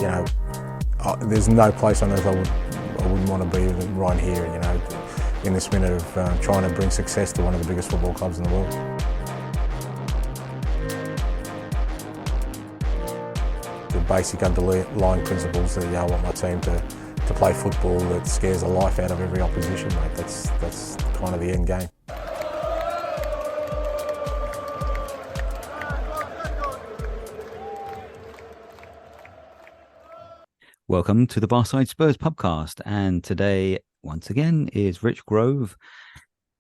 you know, there's no place on earth I wouldn't want to be than right here, you know, in this minute of trying to bring success to one of the biggest football clubs in the world. The basic underlying principles that I want my team to play football that scares the life out of every opposition, mate. That's kind of the end game. Welcome to the Barside Spurs podcast, and today, once again, is Ritch Grove.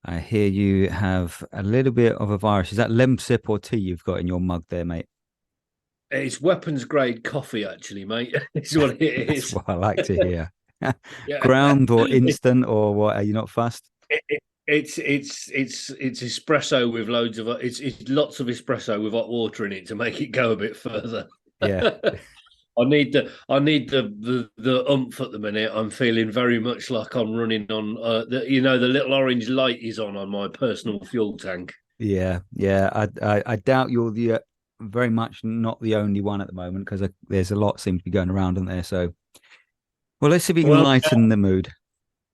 I hear you have a little bit of a virus. Is that Lemsip or tea you've got in your mug there, mate? It's weapons grade coffee, actually, mate. It's what it is. That's what I like to hear. Yeah. Ground or instant or what? Are you not fussed? It's espresso with loads of it's lots of espresso with hot water in it to make it go a bit further. Yeah. I need the oomph at the minute. I'm feeling very much like I'm running on the little orange light is on my personal fuel tank. Yeah. I doubt you're the very much not the only one at the moment, because there's a lot seems to be going around, isn't there? So, well, let's see if we can lighten the mood.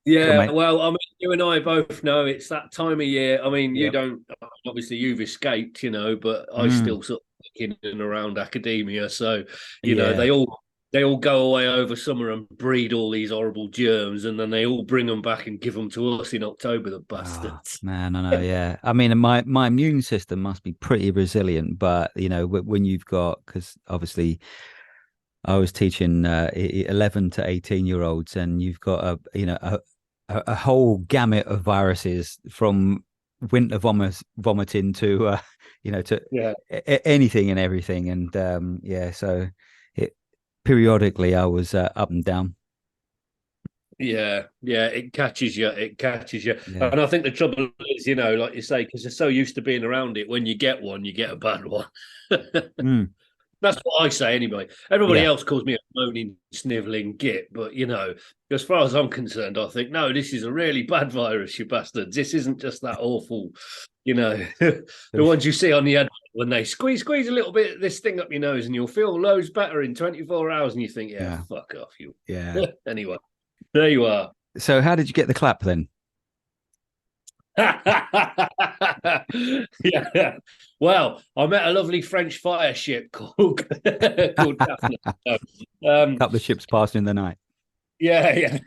Yeah, well, I mean, you and I both know it's that time of year. I mean, you Yep. don't, obviously you've escaped, but I still sort of in and around academia. So, they all go away over summer and breed all these horrible germs, and then they all bring them back and give them to us in October, the bastards. Oh, man, I know, yeah. I mean, my immune system must be pretty resilient, but, when you've got, because obviously I was teaching 11 to 18-year-olds, and you've got a whole gamut of viruses from winter vomiting to anything and everything, and so periodically I was up and down. Yeah, it catches you. Yeah. And I think the trouble is, like you say, because they're so used to being around it, when you get one, you get a bad one. That's what I say anyway. Everybody else calls me a moaning, snivelling git, but as far as I'm concerned, I think, no, this is a really bad virus, you bastards. This isn't just that awful, the ones you see on the advert when they squeeze a little bit of this thing up your nose and you'll feel loads better in 24 hours, and you think, fuck off you. Yeah. Anyway, there you are. So how did you get the clap then? Yeah. Well, I met a lovely French fire ship called Daphne. A couple of ships passed in the night. Yeah.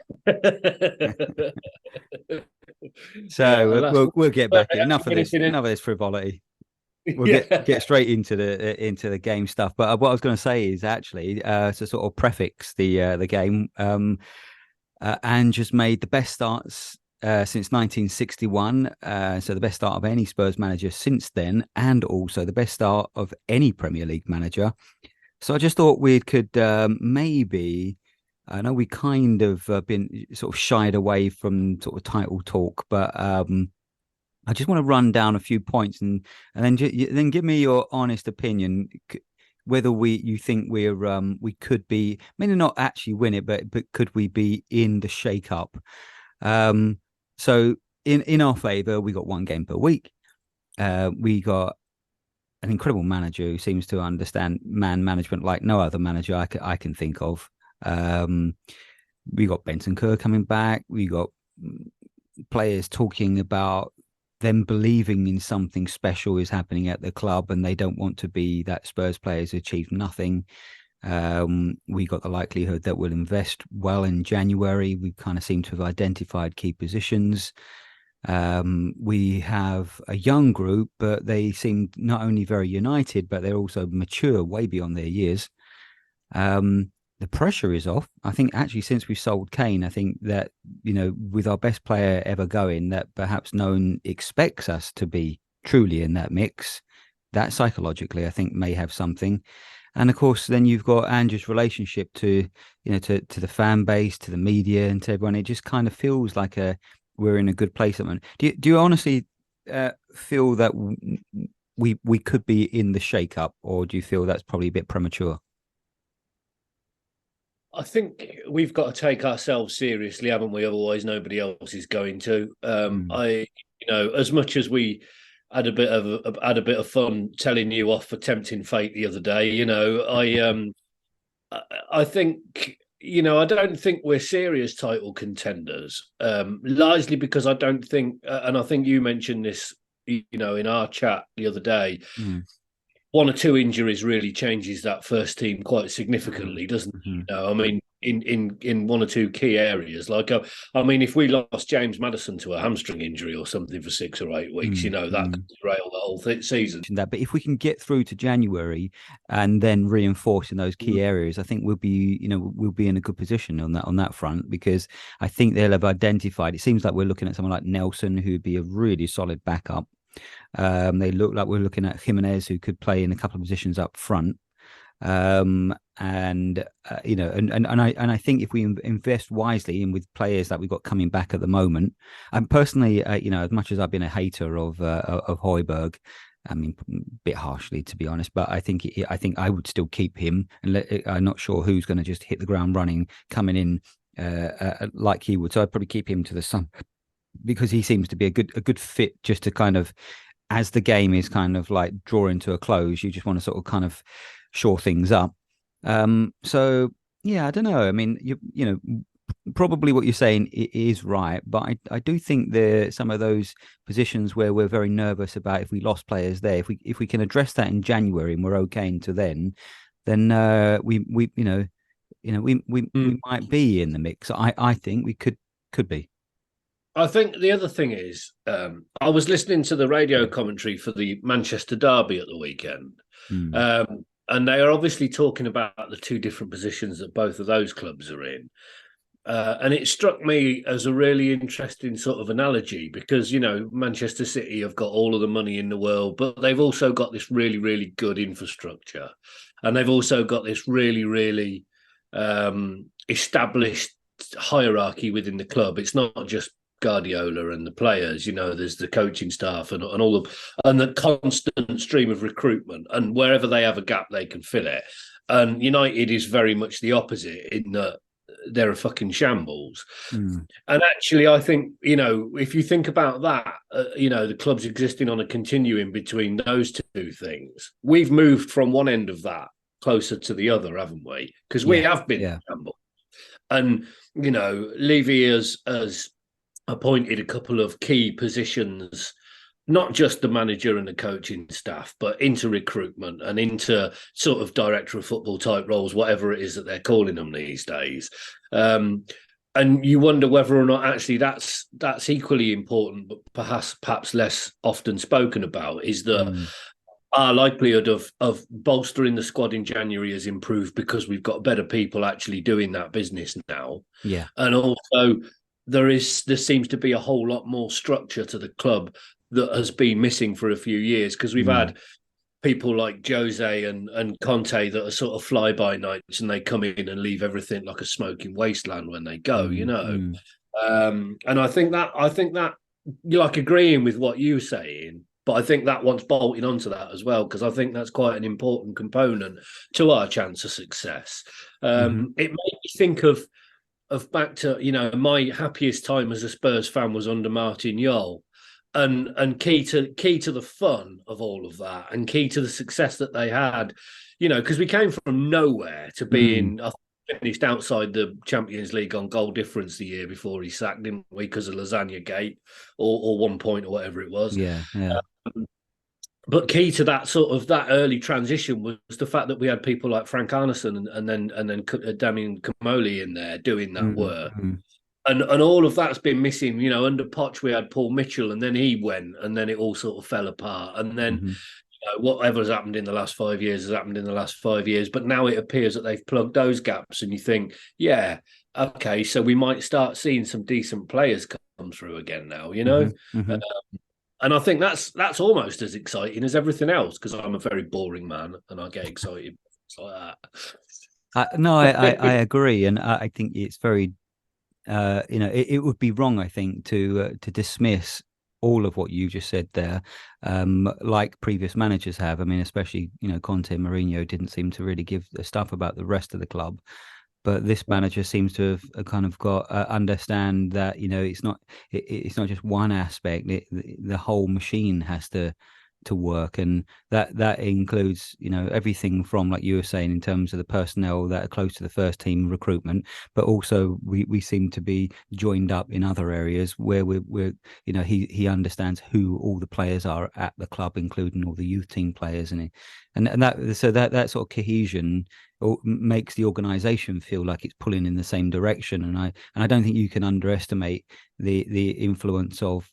So we'll get back in. Enough of this frivolity. We'll get straight into the game stuff. But what I was going to say is actually to sort of prefix the game. Ange has made the best starts since 1961, so the best start of any Spurs manager since then, and also the best start of any Premier League manager. So I just thought we could maybe, I know we kind of been sort of shied away from sort of title talk, but I just want to run down a few points and then give me your honest opinion whether you think we could be, maybe not actually win it, but could we be in the shake-up? So in our favour, we got one game per week. We got an incredible manager who seems to understand man management like no other manager I can think of. We got Benson Kerr coming back. We got players talking about them believing in something special is happening at the club, and they don't want to be that Spurs players who achieved nothing. We got the likelihood that we'll invest well in January. We kind of seem to have identified key positions. We have a young group, but they seem not only very united, but they're also mature, way beyond their years. The pressure is off. I think actually since we sold Kane, I think that, with our best player ever going, that perhaps no one expects us to be truly in that mix. That psychologically, I think, may have something. And of course, then you've got Andrew's relationship to the fan base, to the media, and to everyone. It just kind of feels like we're in a good place at the moment. Do you honestly feel that we could be in the shake-up, or do you feel that's probably a bit premature? I think we've got to take ourselves seriously, haven't we? Otherwise, nobody else is going to. As much as we had a bit of fun telling you off for tempting fate the other day, I think, I don't think we're serious title contenders, largely because I don't think, and I think you mentioned this, in our chat the other day, one or two injuries really changes that first team quite significantly, doesn't it? I mean, in one or two key areas, like if we lost James Maddison to a hamstring injury or something for 6 or 8 weeks, that could derail the whole season. But if we can get through to January and then reinforce in those key areas, I think we'll be in a good position on that front, because I think they'll have identified. It seems like we're looking at someone like Nelson, who'd be a really solid backup. They look like we're looking at Jimenez, who could play in a couple of positions up front. And I think if we invest wisely and with players that we've got coming back at the moment, and personally, as much as I've been a hater of Højbjerg, I mean, a bit harshly, to be honest, but I think I would still keep him. And I'm not sure who's going to just hit the ground running, coming in like he would. So I'd probably keep him to the summer, because he seems to be a good fit, just to kind of, as the game is kind of like drawing to a close, you just want to sort of kind of shore things up. So yeah, I don't know. I mean, probably what you're saying is right, but I do think some of those positions where we're very nervous about, if we lost players there, if we can address that in January and we're okay into then we might be in the mix. I think we could be. I think the other thing is, I was listening to the radio commentary for the Manchester derby at the weekend, and they are obviously talking about the two different positions that both of those clubs are in. And it struck me as a really interesting sort of analogy, because, Manchester City have got all of the money in the world, but they've also got this really, really good infrastructure. And they've also got this really, really established hierarchy within the club. It's not just Guardiola and the players, there's the coaching staff and all and the constant stream of recruitment, and wherever they have a gap, they can fill it. And United is very much the opposite, in that they're a fucking shambles. And actually, I think, if you think about that, the clubs existing on a continuum between those two things, we've moved from one end of that closer to the other, haven't we? Because we have been shambles. And, Levy has appointed a couple of key positions, not just the manager and the coaching staff, but into recruitment and into sort of director of football type roles, whatever it is that they're calling them these days. And you wonder whether or not actually that's equally important, but perhaps less often spoken about, is that our likelihood of bolstering the squad in January has improved because we've got better people actually doing that business now. Yeah. And also there seems to be a whole lot more structure to the club that has been missing for a few years, because we've had people like Jose and Conte that are sort of fly-by-nights, and they come in and leave everything like a smoking wasteland when they go, And I think that you're like agreeing with what you're saying, but I think that wants bolting onto that as well, because I think that's quite an important component to our chance of success. It made me think of back to, my happiest time as a Spurs fan was under Martin Jol. And key to the fun of all of that, and key to the success that they had, because we came from nowhere to being finished outside the Champions League on goal difference the year before he sacked, didn't we? Because of Lasagna Gate or 1 point or whatever it was. Yeah. But key to that sort of that early transition was the fact that we had people like Frank Arneson and then Damien Comoli in there doing that work. And all of that's been missing. Under Poch, we had Paul Mitchell, and then he went, and then it all sort of fell apart. And then whatever's happened in the last 5 years has happened in the last 5 years. But now it appears that they've plugged those gaps, and you think, yeah, okay, so we might start seeing some decent players come through again now, and I think that's almost as exciting as everything else, because I'm a very boring man and I get excited like that. No, I agree, and I think it's very. It would be wrong, I think, to dismiss all of what you just said there, like previous managers have. I mean, especially Conte and Mourinho didn't seem to really give the stuff about the rest of the club, but this manager seems to have kind of got understand that it's not just one aspect. The whole machine has to to work, and that includes, you know, everything from, like you were saying, in terms of the personnel that are close to the first team recruitment, but also we seem to be joined up in other areas where we're you know, he understands who all the players are at the club, including all the youth team players, and that sort of cohesion makes the organization feel like it's pulling in the same direction. And I don't think you can underestimate the influence of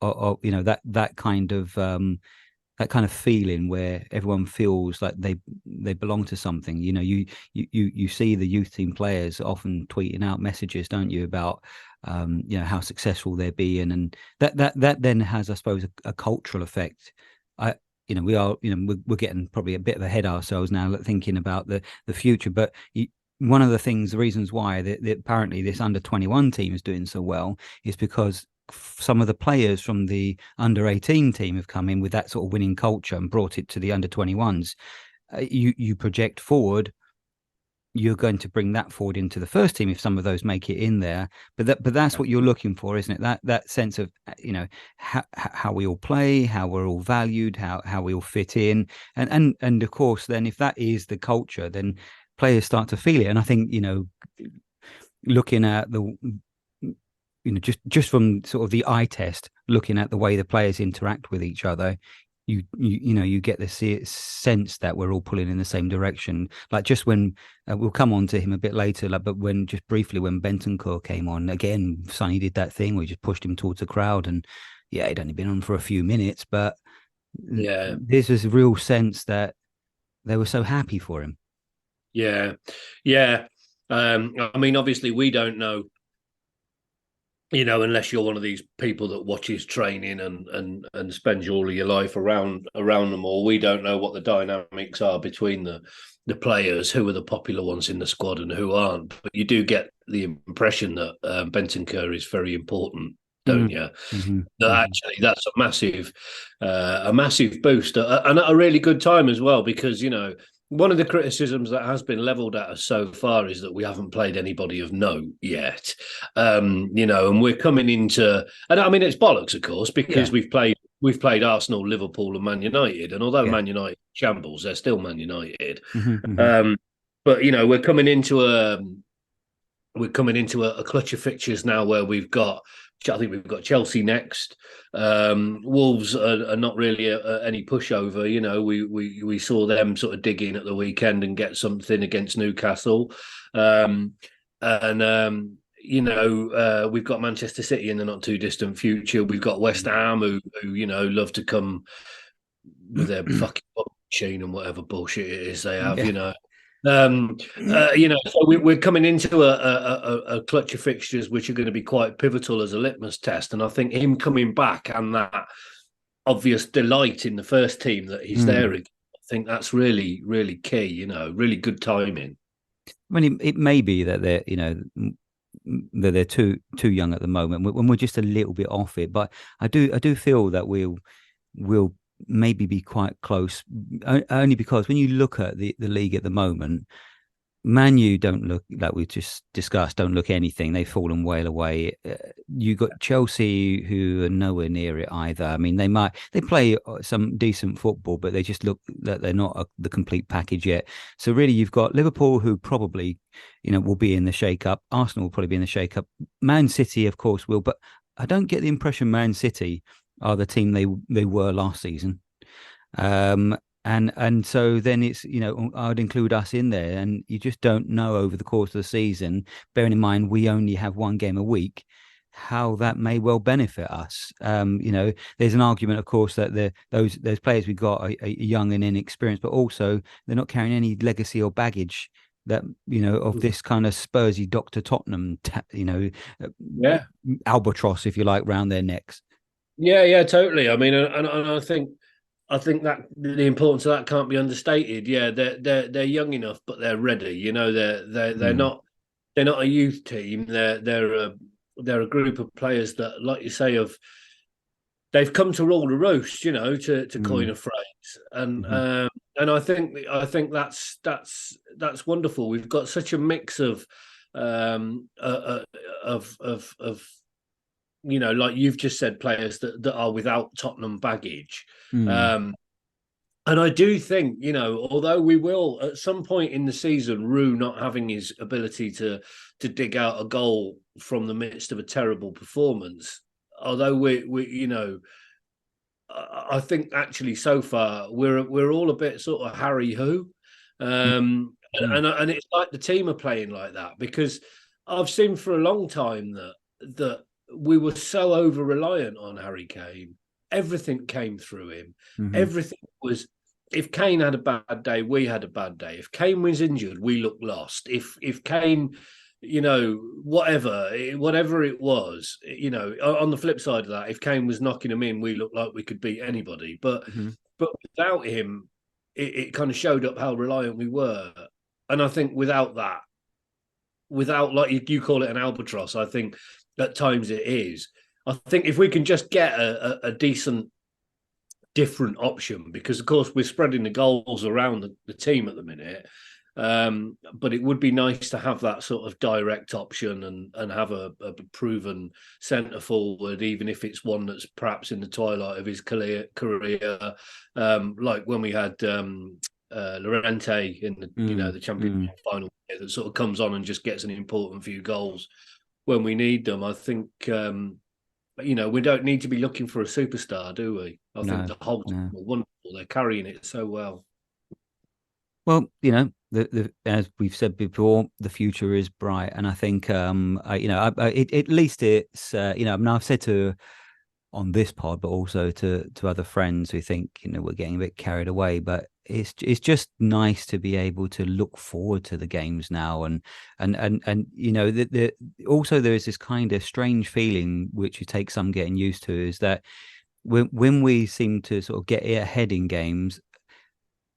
you know, that kind of feeling where everyone feels like they belong to something. You know, you see the youth team players often tweeting out messages, don't you, about you know, how successful they're being, and that then has, I suppose, a cultural effect. You know, we are, you know, we're getting probably a bit ahead of ourselves now, thinking about the future. But one of the reasons why apparently this under-21 team is doing so well is because some of the players from the under-18 team have come in with that sort of winning culture and brought it to the under-21s. You project forward, you're going to bring that forward into the first team if some of those make it in there. But that's what you're looking for, isn't it? That sense of, you know, how we all play, how we're all valued, how we all fit in, and of course, then if that is the culture, then players start to feel it. And I think, you know, looking at the, you know, just from sort of the eye test, looking at the way the players interact with each other, you know, you get the sense that we're all pulling in the same direction. Like just when we'll come on to him a bit later, like, but when just briefly when Bentancur came on again, Sonny did that thing where he just pushed him towards the crowd, and yeah, he'd only been on for a few minutes, but yeah, there's this real sense that they were so happy for him. Yeah. I mean, obviously, we don't know, you know, unless you're one of these people that watches training and spends all of your life around them all. We don't know what the dynamics are between the players, who are the popular ones in the squad and who aren't. But you do get the impression that Bentancur is very important, don't you? Mm-hmm. Actually, that's a massive boost, and at a really good time as well, because, you know, one of the criticisms that has been levelled at us so far is that we haven't played anybody of note yet. You know, and we're coming into, and I mean, it's bollocks, of course, because we've played Arsenal, Liverpool, and Man United, and although Man United shambles, they're still Man United. But you know, we're coming into a clutch of fixtures now where we've got, I think we've got Chelsea next. Wolves are not really any pushover. You know, we saw them sort of dig in at the weekend and get something against Newcastle. You know, we've got Manchester City in the not too distant future. We've got West Ham who you know, love to come with their fucking machine and whatever bullshit it is they have, you know. You know, so we're coming into a clutch of fixtures which are going to be quite pivotal as a litmus test, and I think him coming back and that obvious delight in the first team that he's there again, I think that's really, really key. You know, really good timing. I mean, it may be that they're, you know, that they're too young at the moment, when we're just a little bit off it, but I do feel that we'll maybe be quite close, only because when you look at the league at the moment, Man U don't look, like we just discussed, don't look anything. They've fallen well away. You got Chelsea, who are nowhere near it either. I mean, they play some decent football, but they just look that they're not the complete package yet. So really, you've got Liverpool, who probably, you know, will be in the shake-up. Arsenal will probably be in the shake-up. Man City, of course, will, but I don't get the impression Man City are the team they were last season. And so then it's, you know, I would include us in there, and you just don't know over the course of the season, bearing in mind we only have one game a week, how that may well benefit us. You know, there's an argument, of course, that those players we got are young and inexperienced, but also they're not carrying any legacy or baggage that, you know, of this kind of Spursy Dr. Tottenham, you know, albatross, if you like, round their necks. Yeah, totally. I mean, and I think that the importance of that can't be understated. Yeah, they're young enough, but they're ready. You know, they're not a youth team. They're a group of players that, like you say, they've come to rule the roost. You know, to coin a phrase, and I think that's wonderful. We've got such a mix of like you've just said, players that are without Tottenham baggage. Mm. And I do think, although we will at some point in the season rue not having his ability to dig out a goal from the midst of a terrible performance, although I think actually so far we're all a bit sort of Harry who, and it's like the team are playing like that, because I've seen for a long time that we were so over reliant on Harry Kane. Everything came through him. Everything was. If Kane had a bad day, we had a bad day. If Kane was injured, we looked lost. If Kane, whatever it was, on the flip side of that, if Kane was knocking him in, we looked like we could beat anybody. But without him, it kind of showed up how reliant we were. And I think without that, like you call it an albatross, I think at times it is. I think if we can just get a decent, different option, because of course we're spreading the goals around the team at the minute, but it would be nice to have that sort of direct option and have a proven centre forward, even if it's one that's perhaps in the twilight of his career, like when we had Llorente in the Championship final, that sort of comes on and just gets an important few goals when we need them. I think we don't need to be looking for a superstar, do we? I think the whole team are wonderful. They're carrying it so well. Well, as we've said before, the future is bright, and I think, at least it's, I've said on this pod, but also to other friends who think we're getting a bit carried away, but it's just nice to be able to look forward to the games now, and also there is this kind of strange feeling, which you take some getting used to, is that when we seem to sort of get ahead in games,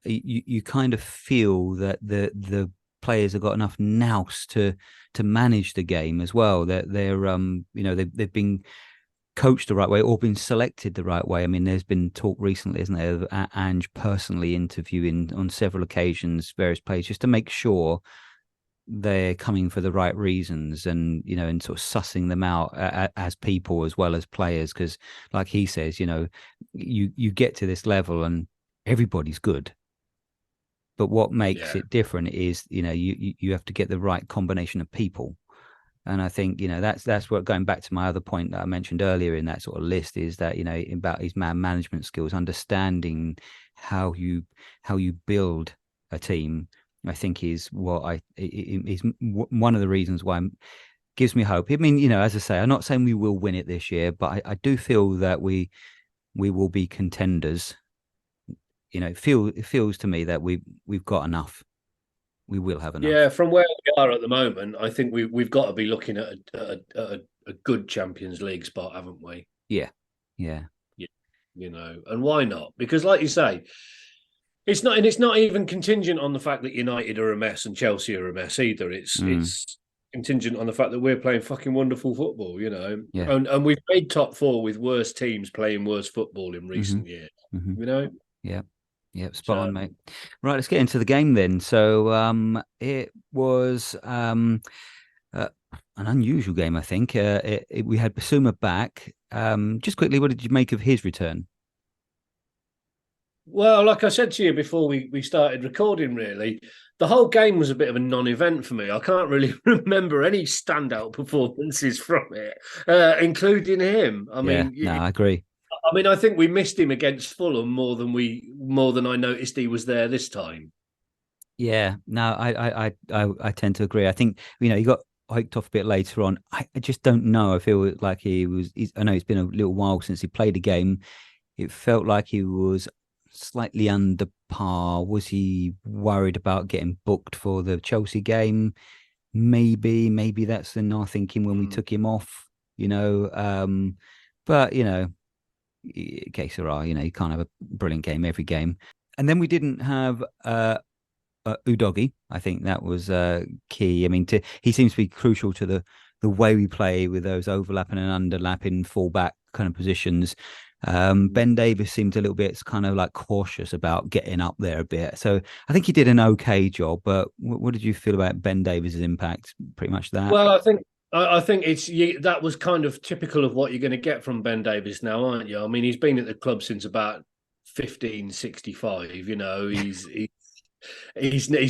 you kind of feel that the players have got enough nous to manage the game as well, that they've been coached the right way or been selected the right way. I mean, there's been talk recently, isn't there, of Ange personally interviewing on several occasions various players just to make sure they're coming for the right reasons, and and sort of sussing them out as people as well as players, because like he says, you get to this level and everybody's good, but what makes it different is you have to get the right combination of people. And I think that's what, going back to my other point that I mentioned earlier in that sort of list, is that about his man management skills, understanding how you build a team. I think is one of the reasons why gives me hope. I mean, as I say, I'm not saying we will win it this year, but I do feel that we will be contenders. It feels to me that we've got enough. We will have enough. Yeah, from where we are at the moment, I think we've got to be looking at a good Champions League spot, haven't we? Yeah. And why not? Because, like you say, it's not even contingent on the fact that United are a mess and Chelsea are a mess either. It's contingent on the fact that we're playing fucking wonderful football, Yeah. And we've made top four with worse teams playing worse football in recent years. Yeah. Yeah, spot on, mate. Right, let's get into the game then. So it was an unusual game, I think. We had Basuma back. Just quickly, what did you make of his return? Well, like I said to you before we started recording, really, the whole game was a bit of a non-event for me. I can't really remember any standout performances from it, including him. I mean, I agree. I mean, I think we missed him against Fulham more than I noticed he was there this time. Yeah, no, I tend to agree. I think he got hiked off a bit later on. I just don't know. I feel like I know it's been a little while since he played a game. It felt like he was slightly under par. Was he worried about getting booked for the Chelsea game? Maybe that's in our thinking when we took him off. But que sera, you can't have a brilliant game every game. And then we didn't have Udogie. I think that was key. I mean, he seems to be crucial to the way we play with those overlapping and underlapping fullback kind of positions. Ben Davies seemed a little bit kind of like cautious about getting up there a bit. So I think he did an okay job. But what did you feel about Ben Davies' impact? Pretty much that. Well, I think that was kind of typical of what you're going to get from Ben Davies now, aren't you? I mean, he's been at the club since about 1565. You know, he's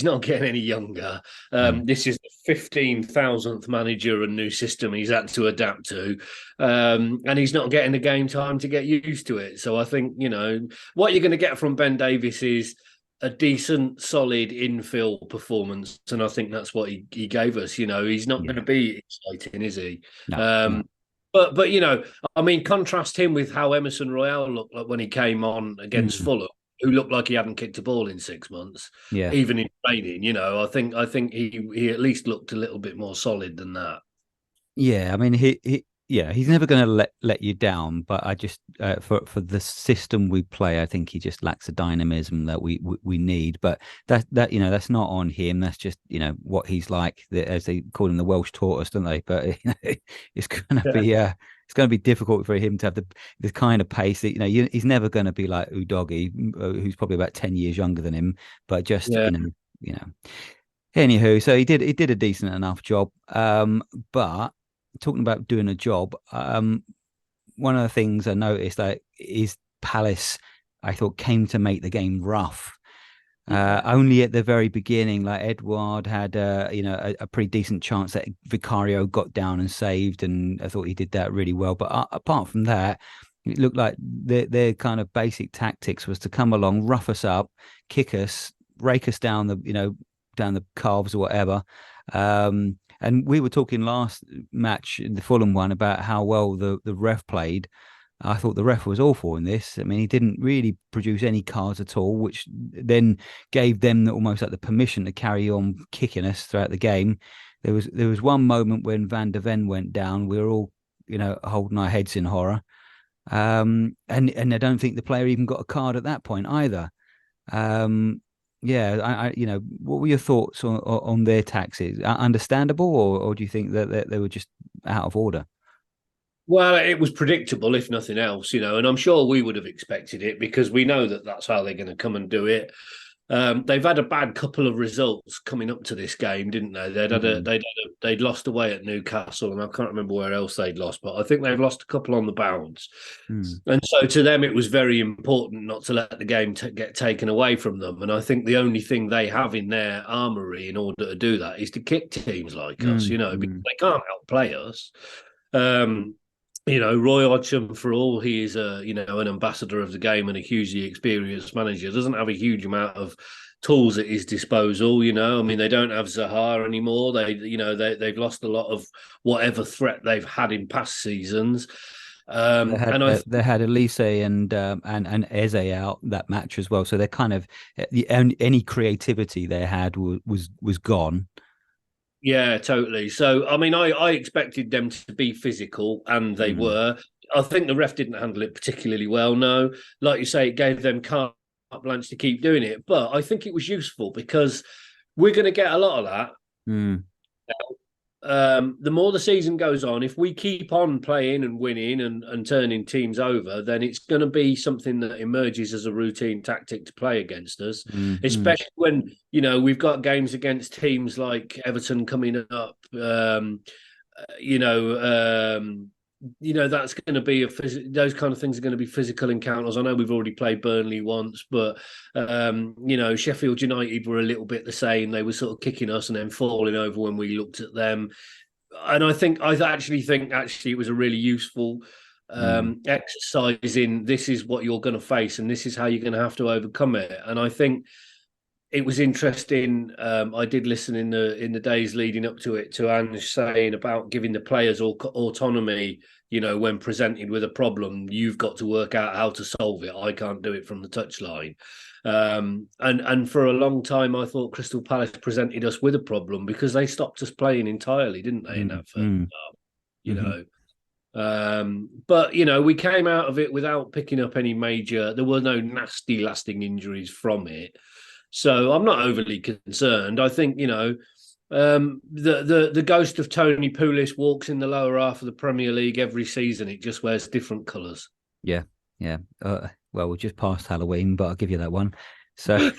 not getting any younger. This is the 15,000th manager and new system he's had to adapt to, and he's not getting the game time to get used to it. So I think, you know, what you're going to get from Ben Davies is a decent, solid infill performance, and I think that's what he gave us. You know, he's not going to be exciting, is he? No. But you know, I mean, contrast him with how Emerson Royale looked like when he came on against Fulham, who looked like he hadn't kicked a ball in 6 months, even in training. You know, I think he at least looked a little bit more solid than that. Yeah, I mean, he's never going to let you down. But I just for the system we play, I think he just lacks the dynamism that we need. But that you know, that's not on him. That's just, you know, what he's like. As they call him, the Welsh tortoise, don't they? But you know, it's going to be it's going to be difficult for him to have the kind of pace that, you know, he's never going to be like Udogie, who's probably about 10 years younger than him. But just you know. Anywho, so he did a decent enough job. But talking about doing a job, one of the things I noticed that is Palace, I thought, came to make the game rough. Only at the very beginning, like Edouard had a pretty decent chance that Vicario got down and saved, and I thought he did that really well. But apart from that, it looked like their kind of basic tactics was to come along, rough us up, kick us, rake us down the calves or whatever. And we were talking last match, the Fulham one, about how well the ref played. I thought the ref was awful in this. I mean, he didn't really produce any cards at all, which then gave them almost like the permission to carry on kicking us throughout the game. There was one moment when Van der Ven went down. We were all, you know, holding our heads in horror. And I don't think the player even got a card at that point either. I you know, what were your thoughts on their taxes? Understandable, or do you think that they were just out of order? Well, it was predictable, if nothing else, you know, and I'm sure we would have expected it because we know that that's how they're going to come and do it. They've had a bad couple of results coming up to this game, didn't they? They'd lost away at Newcastle, and I can't remember where else they'd lost, but I think they've lost a couple on the bounce. And so to them, it was very important not to let the game get taken away from them. And I think the only thing they have in their armory in order to do that is to kick teams like us, you know, because they can't outplay us. You know, Roy Hodgson, for all he is an ambassador of the game and a hugely experienced manager, doesn't have a huge amount of tools at his disposal. You know, I mean, they don't have Zaha anymore. They've lost a lot of whatever threat they've had in past seasons. They had Elise and Eze out that match as well, so they're kind of any creativity they had was gone. Yeah, totally. So, I mean, I expected them to be physical, and they were. I think the ref didn't handle it particularly well. No, like you say, it gave them carte blanche to keep doing it. But I think it was useful because we're going to get a lot of that. The more the season goes on, if we keep on playing and winning and turning teams over, then it's going to be something that emerges as a routine tactic to play against us, especially when, you know, we've got games against teams like Everton coming up. That's going to be those kind of things are going to be physical encounters. I know we've already played Burnley once, but Sheffield United were a little bit the same. They were sort of kicking us and then falling over when we looked at them. And I actually think it was a really useful exercise in this is what you're going to face and this is how you're going to have to overcome it. And I think it was interesting. I did listen in the days leading up to it to Ange saying about giving the players autonomy. You know, when presented with a problem, you've got to work out how to solve it. I can't do it from the touchline. And for a long time, I thought Crystal Palace presented us with a problem because they stopped us playing entirely, didn't they? In that first half, you know. But you know, we came out of it without picking up any major. There were no nasty, lasting injuries from it. So I'm not overly concerned. I think, you know, the ghost of Tony Pulis walks in the lower half of the Premier League every season. It just wears different colours. Yeah. Well, we're just past Halloween, but I'll give you that one. So,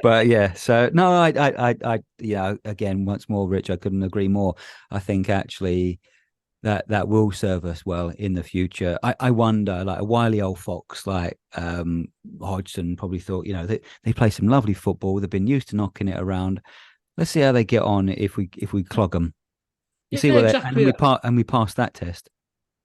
but yeah, so no, again, once more, Rich, I couldn't agree more. I think actually that will serve us well in the future. I wonder, like a wily old fox like Hodgson probably thought, they play some lovely football. They've been used to knocking it around. Let's see how they get on if we clog them. You see what exactly. and we passed that test.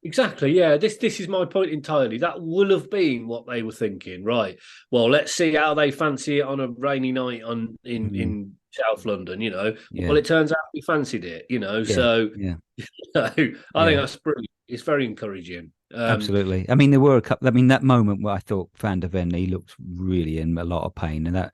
Exactly. Yeah. This is my point entirely. That will have been what they were thinking. Right. Well, let's see how they fancy it on a rainy night in South London. Yeah. Well, it turns out we fancied it. So yeah. I think that's brilliant. It's very encouraging. Absolutely. I mean, there were a couple. I mean, that moment where I thought Van der Ven, he looked really in a lot of pain, and that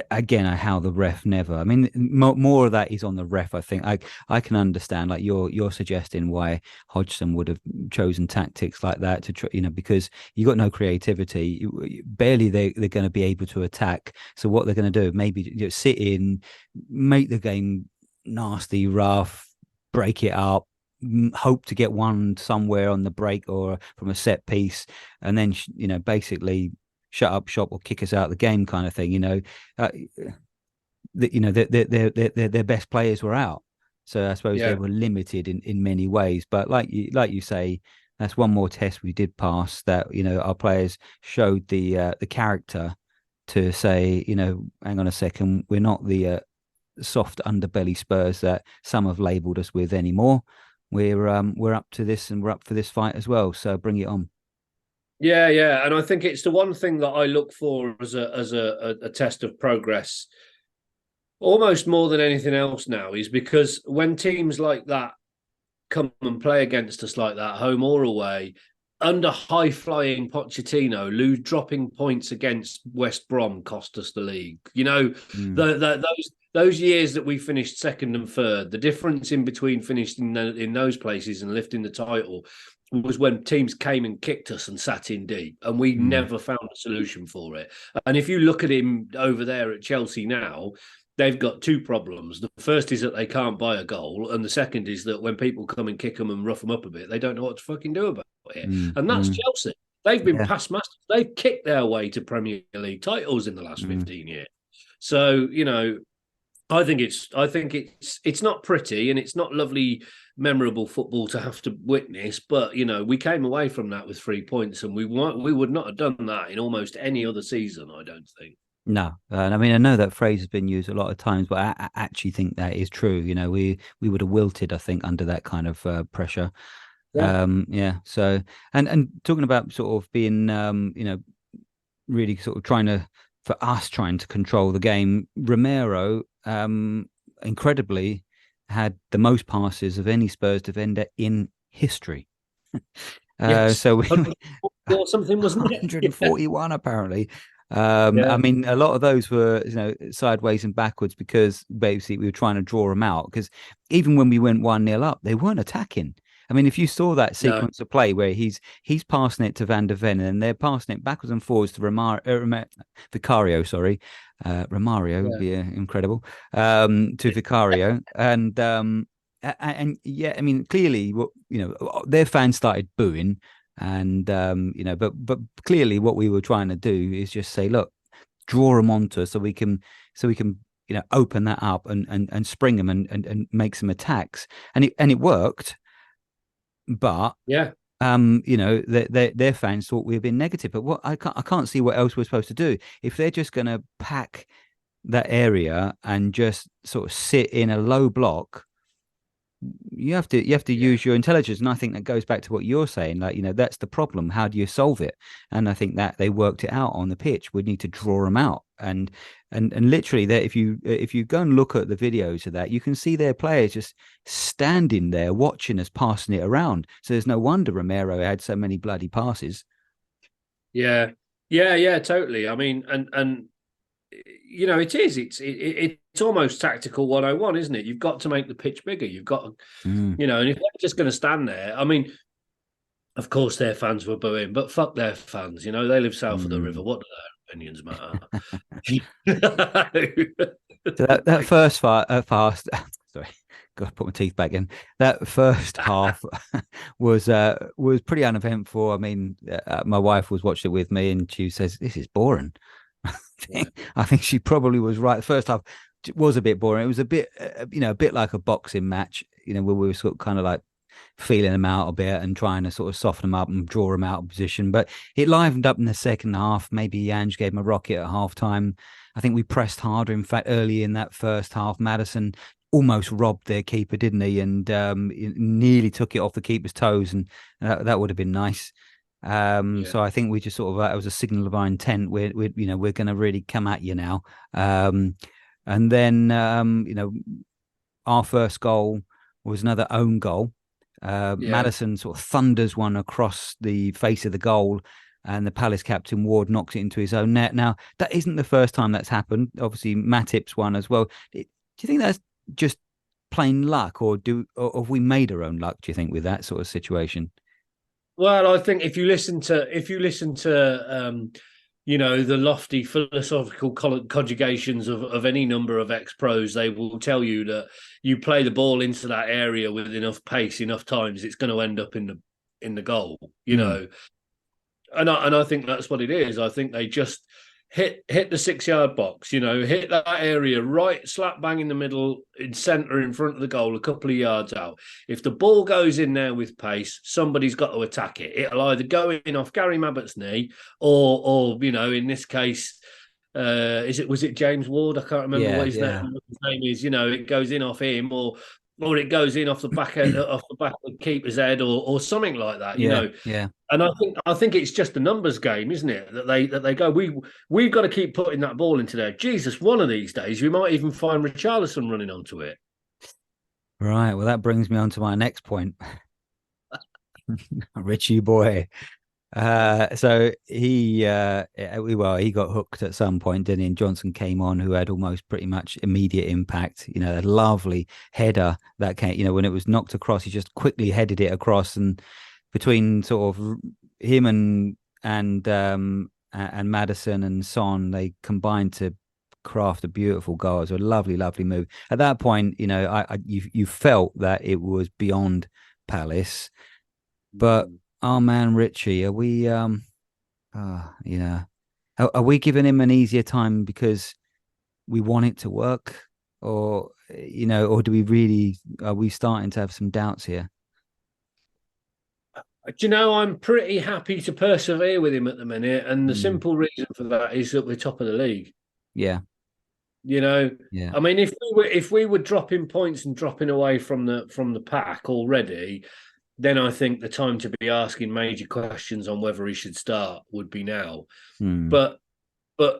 again, how the ref never. I mean, more of that is on the ref. I think I can understand, like you're suggesting why Hodgson would have chosen tactics like that to try, because you got no creativity. Barely they're going to be able to attack. So what they're going to do, maybe sit in, make the game nasty, rough, break it up, hope to get one somewhere on the break or from a set piece, and then basically shut up shop or kick us out of the game, kind of thing. Their best players were out, so I suppose they were limited in many ways. But like you say, that's one more test we did pass. That our players showed the character to say, hang on a second, we're not the soft underbelly Spurs that some have labelled us with anymore. We're up to this, and we're up for this fight as well. So bring it on. Yeah, and I think it's the one thing that I look for as a test of progress, almost more than anything else now, is because when teams like that come and play against us like that, home or away, under high flying Pochettino, dropping points against West Brom cost us the league. Those years that we finished second and third, the difference in between finishing in those places and lifting the title was when teams came and kicked us and sat in deep, and we never found a solution for it. And if you look at him over there at Chelsea now, they've got two problems. The first is that they can't buy a goal, and the second is that when people come and kick them and rough them up a bit, they don't know what to fucking do about it. And that's Chelsea. They've been past masters. They've kicked their way to Premier League titles in the last 15 years. So, I think it's not pretty, and it's not lovely, memorable football to have to witness. But we came away from that with 3 points, and we would not have done that in almost any other season, I don't think. No, and I mean, I know that phrase has been used a lot of times, but I actually think that is true. We would have wilted, I think, under that kind of pressure. Yeah. So, and talking about sort of being, really sort of trying to control the game. Romero, incredibly, had the most passes of any Spurs defender in history. Yes. So or something, wasn't it? 141 apparently. I mean, a lot of those were sideways and backwards, because basically we were trying to draw them out, because even when we went 1-0 up, they weren't attacking. I mean, if you saw that sequence of play where he's passing it to Van der Ven, and they're passing it backwards and forwards to Vicario, sorry. Romario would be incredible, to Vicario. And yeah, I mean, clearly, their fans started booing. And but clearly what we were trying to do is just say, look, draw them onto us so we can open that up and spring them and make some attacks, and it worked. But their fans thought we were being negative. But I can't see what else we're supposed to do if they're just going to pack that area and just sort of sit in a low block. You have to use your intelligence, and I think that goes back to what you're saying. Like, that's the problem. How do you solve it? And I think that they worked it out on the pitch. We need to draw them out, and literally, there, if you go and look at the videos of that, you can see their players just standing there watching us passing it around. So there's no wonder Romero had so many bloody passes. Yeah, totally. I mean, and it's almost tactical 101, isn't it? You've got to make the pitch bigger. You've got to, and if they're just going to stand there, I mean, of course their fans were booing, but fuck their fans. They live south of the river. What do their opinions matter? So that first fast, sorry, got to put my teeth back in. That first half was pretty uneventful. I mean, my wife was watching it with me, and she says, "This is boring." I think she probably was right. The first half was a bit boring. It was a bit, a bit like a boxing match, where we were sort of kind of like feeling them out a bit and trying to sort of soften them up and draw them out of position. But it livened up in the second half. Maybe Ange gave him a rocket at half time. I think we pressed harder. In fact, early in that first half, Maddison almost robbed their keeper, didn't he? And nearly took it off the keeper's toes, and that would have been nice. So I think we just sort of, it was a signal of our intent. We're going to really come at you now. And then, our first goal was another own goal. Maddison sort of thunders one across the face of the goal, and the Palace captain Ward knocks it into his own net. Now, that isn't the first time that's happened. Obviously, Matip's one as well. Do you think that's just plain luck, or have we made our own luck, do you think, with that sort of situation? Well, I think if you listen to the lofty philosophical conjugations of any number of ex-pros, they will tell you that you play the ball into that area with enough pace, enough times, it's going to end up in the goal, know. And I think that's what it is. I think they just hit the 6-yard box, hit that area right slap bang in the middle, in centre, in front of the goal, a couple of yards out. If the ball goes in there with pace, somebody's got to attack it. It'll either go in off Gary Mabbott's knee, or in this case, was it James Ward? I can't remember what his name is. It goes in off him, or it goes in off the back of the keeper's head, or something like that. Yeah. And I think it's just a numbers game, isn't it? That they go, we've got to keep putting that ball into there. Jesus, one of these days we might even find Richarlison running onto it. Right. Well, that brings me on to my next point. Richie boy. So he got hooked at some point, didn't he? And Johnson came on, who had almost pretty much immediate impact. A lovely header that came. When it was knocked across, he just quickly headed it across, and between sort of him and Maddison and Son, they combined to craft a beautiful goal. It was a lovely, lovely move. At that point, you felt that it was beyond Palace, but. Oh man, Richie, are we are we giving him an easier time because we want it to work, or or do we really, are we starting to have some doubts here? I'm pretty happy to persevere with him at the minute, and the simple reason for that is that we're top of the league. Yeah. Yeah. I mean, if we were dropping points and dropping away from the pack already, then I think the time to be asking major questions on whether he should start would be now. But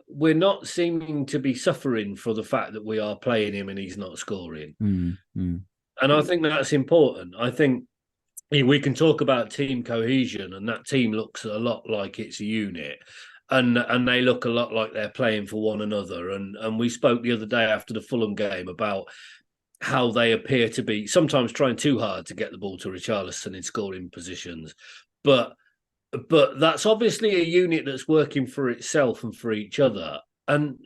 we're not seeming to be suffering for the fact that we are playing him and he's not scoring. And I think that's important. I think we can talk about team cohesion, and that team looks a lot like it's a unit. And they look a lot like they're playing for one another. And we spoke the other day after the Fulham game about how they appear to be sometimes trying too hard to get the ball to Richarlison in scoring positions. But that's obviously a unit that's working for itself and for each other. And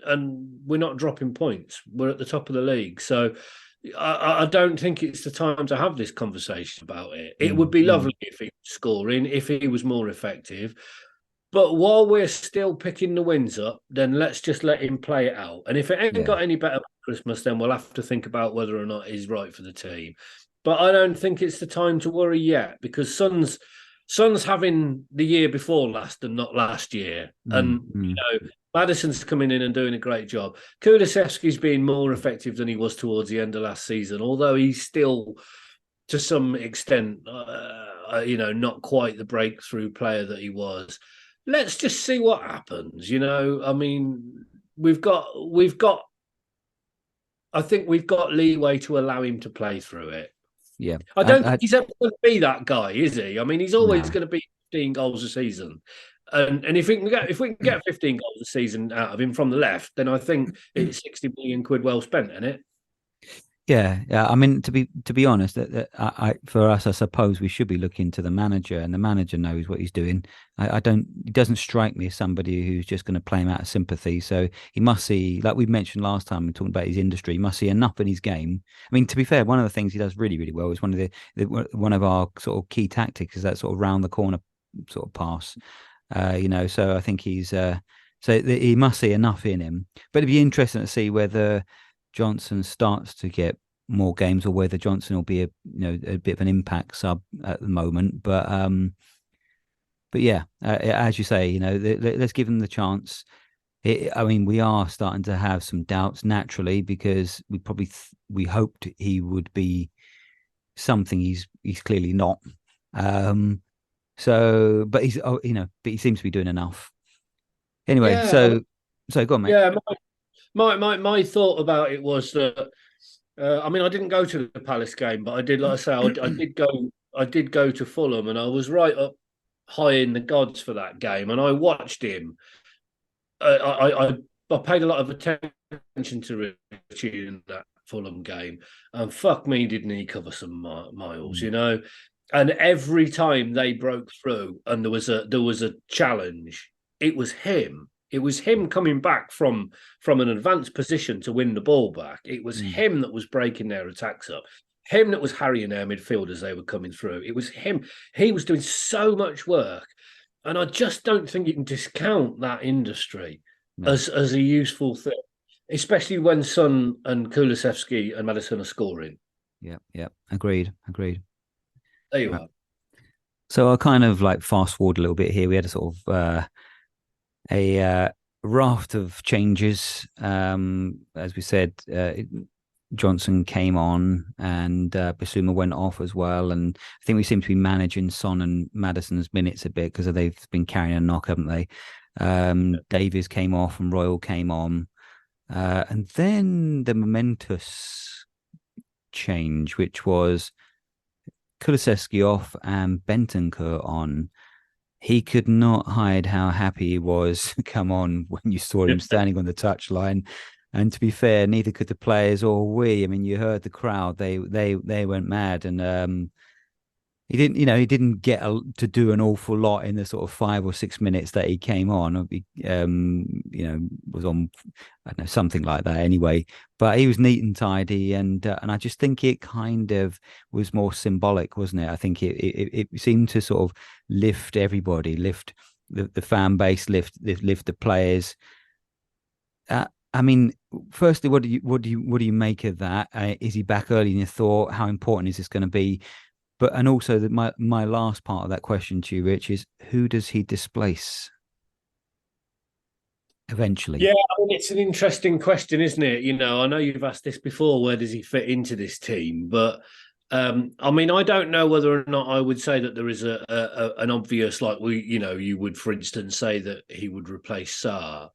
we're not dropping points. We're at the top of the league. So I don't think it's the time to have this conversation about it. It would be lovely if he was scoring, if he was more effective. But while we're still picking the wins up, then let's just let him play it out. And if it ain't got any better for Christmas, then we'll have to think about whether or not he's right for the team. But I don't think it's the time to worry yet, because Son's having the year before last and not last year. And, Maddison's coming in and doing a great job. Kulusevski's been more effective than he was towards the end of last season, although he's still, to some extent, not quite the breakthrough player that he was. Let's just see what happens. I mean, I think we've got leeway to allow him to play through it. Yeah. I don't think he's ever going to be that guy, is he? I mean, he's always going to be 15 goals a season. And if we can get 15 goals a season out of him from the left, then I think it's 60 million quid well spent, isn't it? Yeah. I mean, to be honest, for us, I suppose we should be looking to the manager, and the manager knows what he's doing. He doesn't strike me as somebody who's just going to play him out of sympathy. So he must see, like we mentioned last time, we talked about his industry, he must see enough in his game. I mean, to be fair, one of the things he does really, really well is one of our sort of key tactics is that sort of round the corner sort of pass. So I think he's So he must see enough in him. But it'd be interesting to see whether Johnson starts to get more games, or whether Johnson will be a bit of an impact sub at the moment. But yeah, as you say, let's give him the chance. I mean, we are starting to have some doubts naturally, because we probably we hoped he would be something he's clearly not. So, but he's but he seems to be doing enough. Anyway, Yeah, so go on, mate. yeah. My thought about it was that I mean, I didn't go to the Palace game, but I did, like I say, I did go to Fulham, and I was right up high in the gods for that game, and I watched him. I paid a lot of attention to Richie in that Fulham game, and fuck me, didn't he cover some miles, And every time they broke through, and there was a challenge, it was him. It was him coming back from an advanced position to win the ball back. It was him that was breaking their attacks up. Him that was harrying their midfield as they were coming through. It was him. He was doing so much work. And I just don't think you can discount that industry as a useful thing, especially when Son and Kulusevski and Maddison are scoring. Yeah. Agreed. There you are. So I'll kind of like fast forward a little bit here. We had a sort of a raft of changes. As we said, Johnson came on, and Bissouma went off as well. And I think we seem to be managing Son and Maddison's minutes a bit, because they've been carrying a knock, haven't they? Davies came off and Royal came on. And then the momentous change, which was Kulusevski off and Bentancur on. He could not hide how happy he was to come on when you saw him standing on the touchline. And to be fair, neither could the players or we. I mean, you heard the crowd; they went mad, and he didn't get to do an awful lot in the sort of 5 or 6 minutes that he came on. He, was on, I don't know, something like that anyway. But he was neat and tidy, and I just think it kind of was more symbolic, wasn't it? I think it seemed to sort of lift everybody, lift the fan base, lift the players. I mean, firstly, what do you make of that? Is he back early in your thought? How important is this going to be? But and also my last part of that question to you, Rich, is who does he displace eventually? Yeah, I mean, it's an interesting question, isn't it? I know you've asked this before. Where does he fit into this team? But I mean, I don't know whether or not I would say that there is an obvious, like you would, for instance, say that he would replace Sarr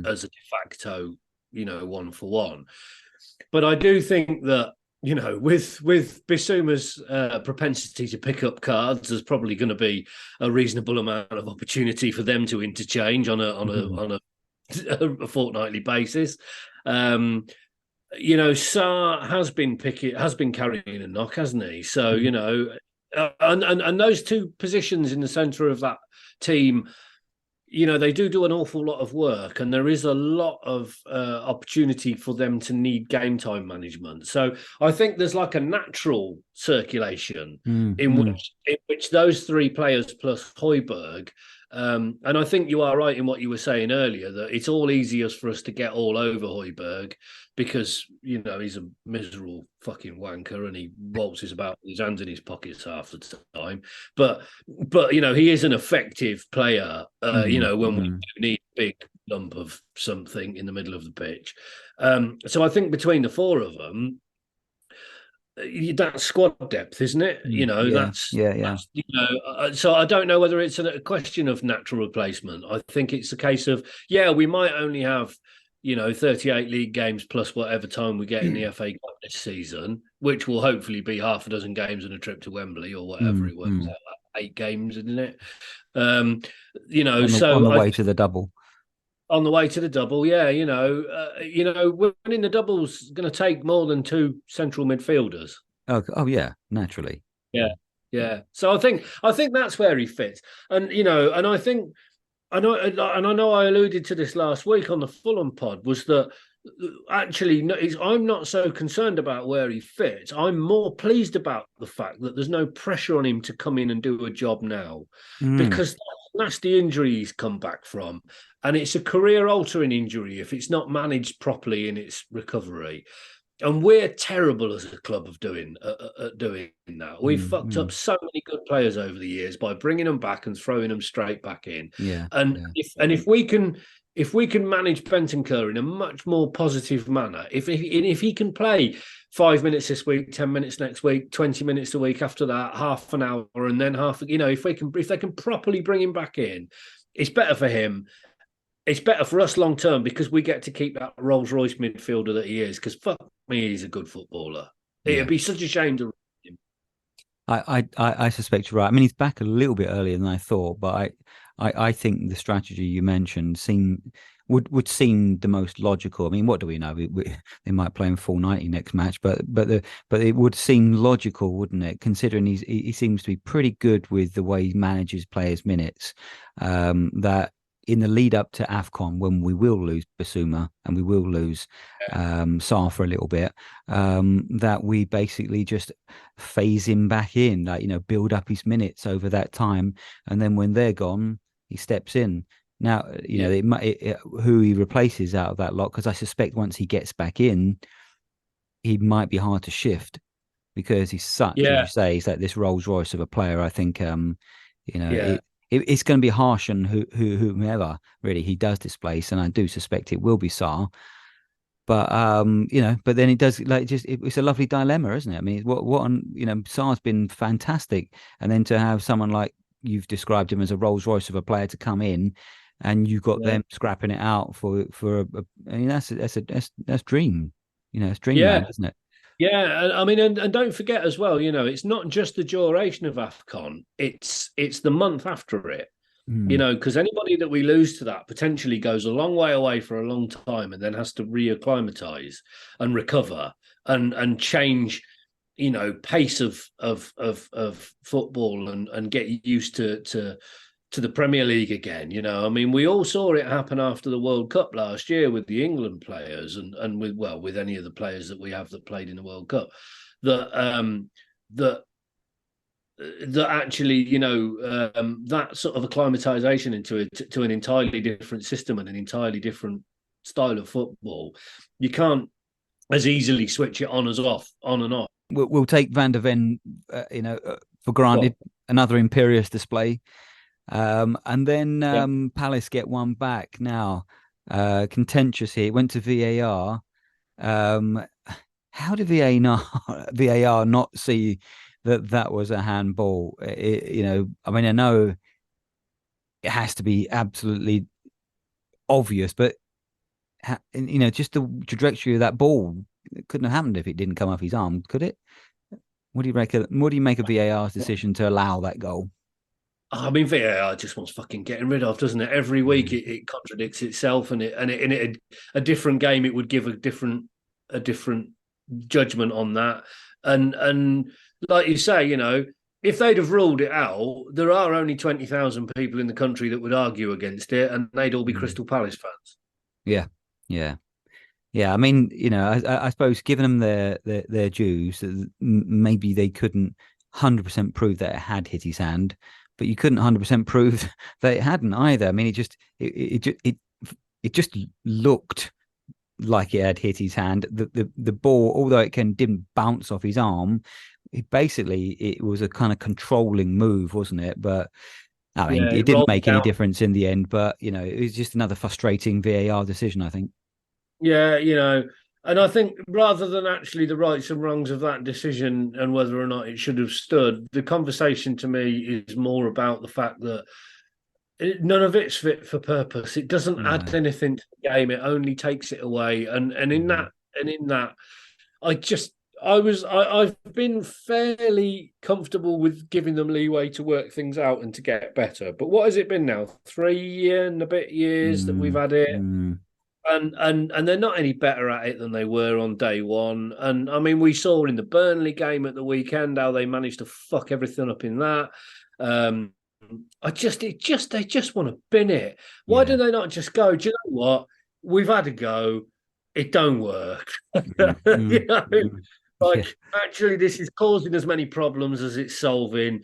as a de facto, 1-for-1. But I do think that, with Bissouma's propensity to pick up cards, there's probably going to be a reasonable amount of opportunity for them to interchange on a fortnightly basis. Sarr has been carrying a knock, hasn't he? So and those two positions in the centre of that team, they do an awful lot of work, and there is a lot of opportunity for them to need game time management. So I think there's like a natural circulation in which those three players plus Højbjerg. And I think you are right in what you were saying earlier, that it's all easiest for us to get all over Højbjerg because, he's a miserable fucking wanker and he waltzes about with his hands in his pockets half the time. But he is an effective player, when we need a big lump of something in the middle of the pitch. So I think between the four of them, that's squad depth, isn't it? That's so I don't know whether it's a question of natural replacement. I think it's a case of, we might only have 38 league games plus whatever time we get in the FA Cup this season, which will hopefully be half a dozen games and a trip to Wembley or whatever it works out, 8 games, isn't it? On the way to the double. On the way to the double, winning the double's going to take more than 2 central midfielders. Oh yeah, naturally. Yeah. So I think that's where he fits, and and I think I know I alluded to this last week on the Fulham pod, was that actually I'm not so concerned about where he fits. I'm more pleased about the fact that there's no pressure on him to come in and do a job now, because that's the injury he's come back from. and it's a career-altering injury if it's not managed properly in its recovery. And we're terrible as a club of doing that. We've fucked up so many good players over the years by bringing them back and throwing them straight back in. If we can manage Bentancur in a much more positive manner, if he can play 5 minutes this week, 10 minutes next week, 20 minutes a week after that, half an hour, and then half, if they can properly bring him back in, it's better for him. It's better for us long term because we get to keep that Rolls Royce midfielder that he is. Because fuck me, he's a good footballer. It'd be such a shame to him. I suspect you're right. I mean, he's back a little bit earlier than I thought, but I think the strategy you mentioned would seem the most logical. I mean, what do we know? They might play him full 90 next match, but it would seem logical, wouldn't it? Considering he seems to be pretty good with the way he manages players' minutes. That in the lead up to AFCON, when we will lose Basuma and we will lose Sarr for a little bit, that we basically just phase him back in, build up his minutes over that time, and then when they're gone, he steps in. Now, who he replaces out of that lot, because I suspect once he gets back in, he might be hard to shift because he's such, as you say, he's like this Rolls Royce of a player. I think, it's going to be harsh on whomever really he does displace, and I do suspect it will be Sarr. But but then it does it's a lovely dilemma, isn't it? I mean, Sarr's been fantastic, and then to have someone like you've described him as a Rolls Royce of a player to come in, and you've got them scrapping it out for that's dream, it's dreamland, isn't it? Yeah, I mean, and don't forget as well, it's not just the duration of AFCON; it's the month after it. Because anybody that we lose to that potentially goes a long way away for a long time and then has to reacclimatise and recover and change, pace of football and get used to the Premier League again. I mean, we all saw it happen after the World Cup last year with the England players and with any of the players that we have that played in the World Cup, that actually, that sort of acclimatization to an entirely different system and an entirely different style of football, you can't as easily switch it on and off. We'll take Van der Ven, for granted, another imperious display. And then Palace get one back now. Contentious here. It went to VAR. How did VAR not see that was a handball? I mean, I know it has to be absolutely obvious, but just the trajectory of that ball, it couldn't have happened if it didn't come off his arm, could it? What do you make of VAR's decision to allow that goal? I mean, VAR just wants fucking getting rid of, doesn't it? Every week it contradicts itself, and in a different game it would give a different judgment on that. And like you say, if they'd have ruled it out, there are only 20,000 people in the country that would argue against it, and they'd all be Crystal Palace fans. Yeah. I mean, I suppose giving them their dues, maybe they couldn't 100% prove that it had hit his hand. But you couldn't 100% prove that it hadn't either. I mean, it just looked like it had hit his hand. The ball, although it didn't bounce off his arm, it was a kind of controlling move, wasn't it? But I mean, it didn't make any difference in the end. But it was just another frustrating VAR decision, I think. Yeah, and I think rather than actually the rights and wrongs of that decision and whether or not it should have stood, the conversation to me is more about the fact that none of it's fit for purpose. It doesn't add anything to the game. It only takes it away. And in that, I've been fairly comfortable with giving them leeway to work things out and to get better. But what has it been now? 3 and a bit years that we've had it. And they're not any better at it than they were on day one. And I mean, we saw in the Burnley game at the weekend how they managed to fuck everything up in that. They just want to bin it. Why do they not just go, do you know what? We've had a go. It don't work. Actually, this is causing as many problems as it's solving.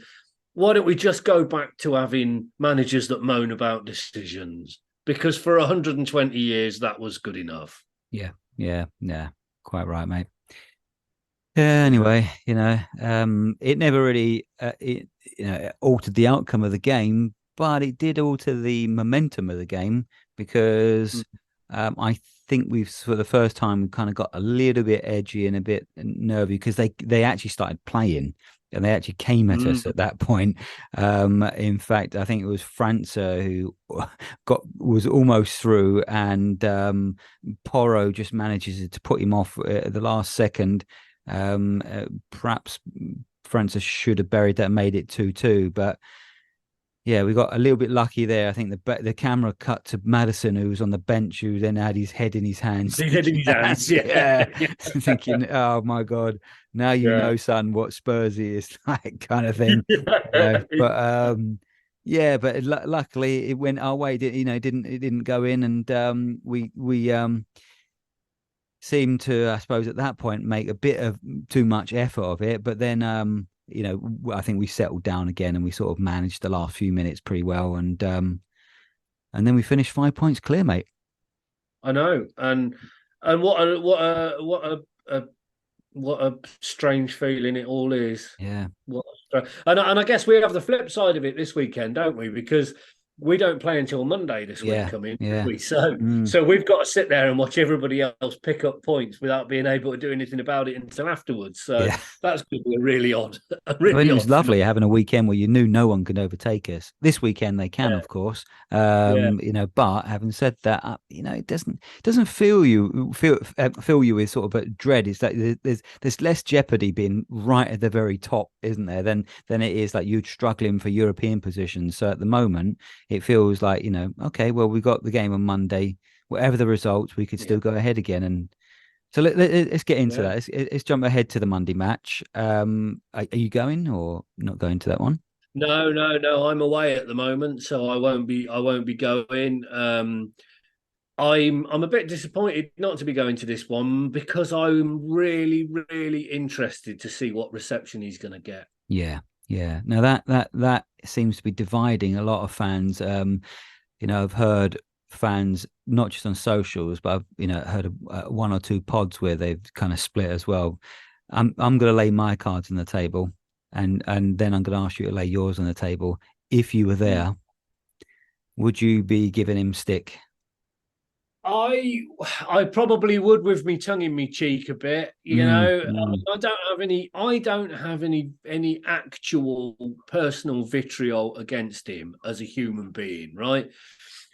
Why don't we just go back to having managers that moan about decisions? because for 120 years that was good enough. Yeah, quite right, mate. Yeah, anyway, it never really altered the outcome of the game, but it did alter the momentum of the game because I think we've, for the first time, we kind of got a little bit edgy and a bit nervy because they actually started playing and they actually came at us at that point. In fact, I think it was França who was almost through, and Porro just manages to put him off at the last second. Perhaps Francis should have buried that and made it 2-2, but yeah, we got a little bit lucky there. I think the camera cut to Maddison, who was on the bench, who then had his head in his hands. His head in his hands, yeah. Thinking, oh my God, now you know, son, what Spursy is like, kind of thing. But but luckily it went our way. It didn't go in, and we seemed to, I suppose, at that point make a bit of too much effort of it. But then, I think we settled down again and we sort of managed the last few minutes pretty well. And then we finished 5 points clear, mate. I know. And what a strange feeling it all is. Yeah. And I guess we have the flip side of it this weekend, don't we? Because we don't play until Monday this week coming. So we've got to sit there and watch everybody else pick up points without being able to do anything about it until afterwards. So that's going to be really odd. It was lovely having a weekend where you knew no one could overtake us. This weekend they can, of course. But having said that, it doesn't fill you with sort of a dread. It's like there's less jeopardy being right at the very top, isn't there? Than it is like you struggling for European positions. So at the moment, it feels like, okay, well, we got the game on Monday. Whatever the results, we could still go ahead again. And so let's get into that. Let's jump ahead to the Monday match. Are you going or not going to that one? No. I'm away at the moment, so I won't be going. I'm a bit disappointed not to be going to this one because I'm really, really interested to see what reception he's going to get. Yeah. Now that seems to be dividing a lot of fans. I've heard fans not just on socials, but I've heard of one or two pods where they've kind of split as well. I'm going to lay my cards on the table, and then I'm going to ask you to lay yours on the table. If you were there, would you be giving him stick? I probably would, with me tongue in me cheek a bit. I don't have any actual personal vitriol against him as a human being, right?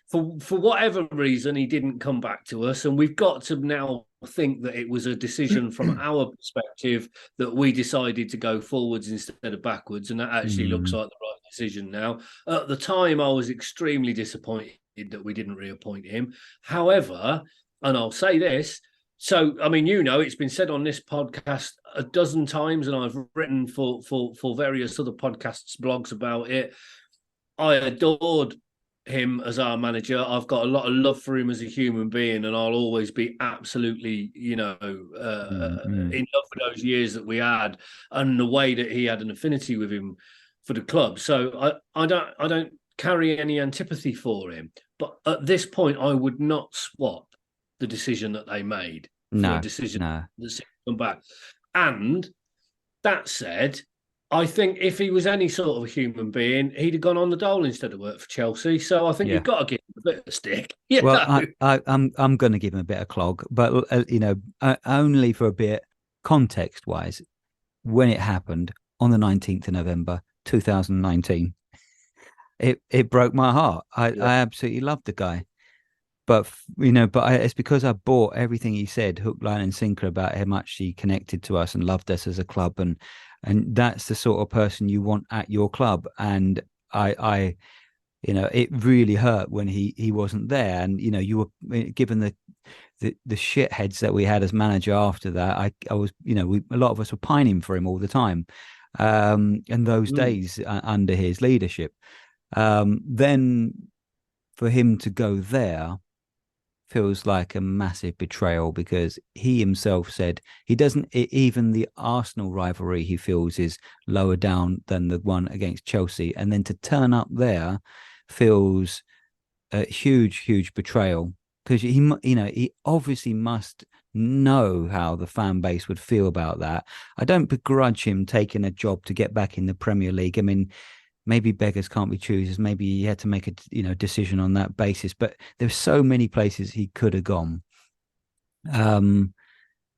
For whatever reason, he didn't come back to us, and we've got to now think that it was a decision from our perspective that we decided to go forwards instead of backwards, and that actually looks like the right decision now. At the time, I was extremely disappointed that we didn't reappoint him. However, and I'll say this, so I mean, it's been said on this podcast a dozen times, and I've written for various other podcasts, blogs about it. I adored him as our manager. I've got a lot of love for him as a human being, and I'll always be absolutely, in love with those years that we had and the way that he had an affinity with him for the club. So I don't carry any antipathy for him, but at this point I would not swap the decision that they made for a decision that's come back. And that said, I think if he was any sort of a human being, he'd have gone on the dole instead of work for Chelsea. So I think you've got to give him a bit of stick. I'm going to give him a bit of clog, but only for a bit. Context wise, when it happened on the 19th of November 2019. It broke my heart. I absolutely loved the guy, but it's because I bought everything he said, hook, line, and sinker, about how much he connected to us and loved us as a club, and that's the sort of person you want at your club. And I it really hurt when he wasn't there, and you were given the shitheads that we had as manager after that. I was a lot of us were pining for him all the time, and those days under his leadership. Then for him to go there feels like a massive betrayal, because he himself said he doesn't, even the Arsenal rivalry he feels is lower down than the one against Chelsea. And then to turn up there feels a huge betrayal, because he obviously must know how the fan base would feel about that. I don't begrudge him taking a job to get back in the Premier League. I mean, maybe beggars can't be choosers. Maybe he had to make a decision on that basis. But there's so many places he could have gone.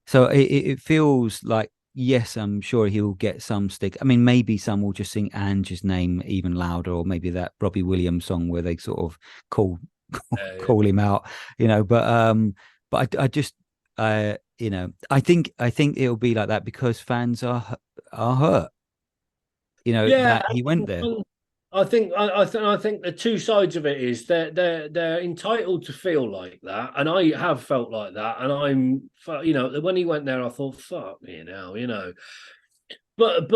So it feels like, yes, I'm sure he'll get some stick. I mean, maybe some will just sing Ange's name even louder, or maybe that Robbie Williams song where they sort of call him out, But I just, I think it'll be like that because fans are hurt. That he went there. I think the two sides of it is they're entitled to feel like that, and I have felt like that, and when he went there, I thought, fuck me now, But